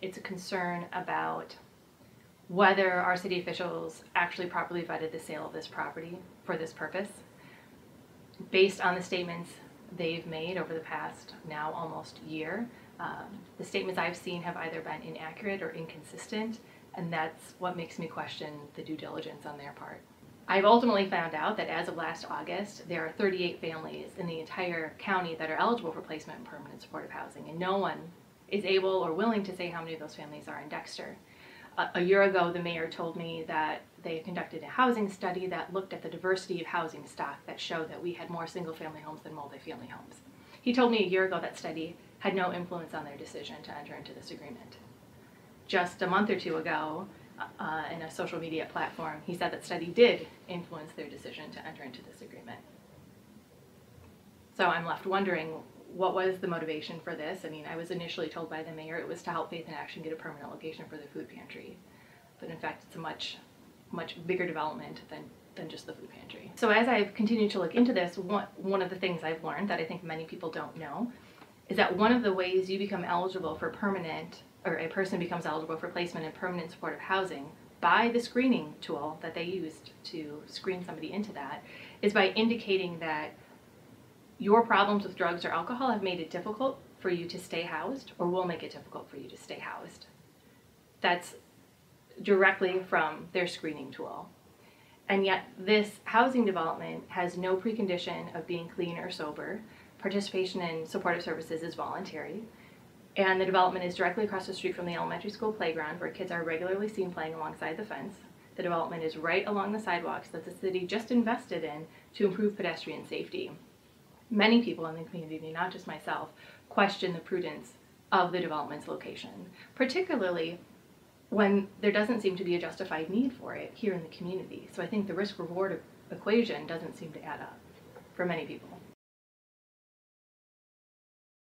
It's a concern about whether our city officials actually properly vetted the sale of this property for this purpose. Based on the statements they've made over the past now almost year, the statements I've seen have either been inaccurate or inconsistent, and that's what makes me question the due diligence on their part. I've ultimately found out that as of last August, there are 38 families in the entire county that are eligible for placement in permanent supportive housing, and no one is able or willing to say how many of those families are in Dexter. A year ago, the mayor told me that they conducted a housing study that looked at the diversity of housing stock that showed that we had more single-family homes than multifamily homes. He told me a year ago that study had no influence on their decision to enter into this agreement. Just a month or two ago, in a social media platform, he said that study did influence their decision to enter into this agreement. So I'm left wondering, what was the motivation for this? I mean, I was initially told by the mayor it was to help Faith in Action get a permanent location for the food pantry. But in fact, it's a much bigger development than just the food pantry. So as I've continued to look into this, one of the things I've learned that I think many people don't know is that one of the ways you become eligible for permanent, or a person becomes eligible for placement in permanent supportive housing by the screening tool that they used to screen somebody into that, is by indicating that your problems with drugs or alcohol have made it difficult for you to stay housed, or will make it difficult for you to stay housed. That's directly from their screening tool. And yet this housing development has no precondition of being clean or sober. Participation in supportive services is voluntary. And the development is directly across the street from the elementary school playground, where kids are regularly seen playing alongside the fence. The development is right along the sidewalks that the city just invested in to improve pedestrian safety. Many people in the community, not just myself, question the prudence of the development's location, particularly when there doesn't seem to be a justified need for it here in the community. So I think the risk-reward equation doesn't seem to add up for many people.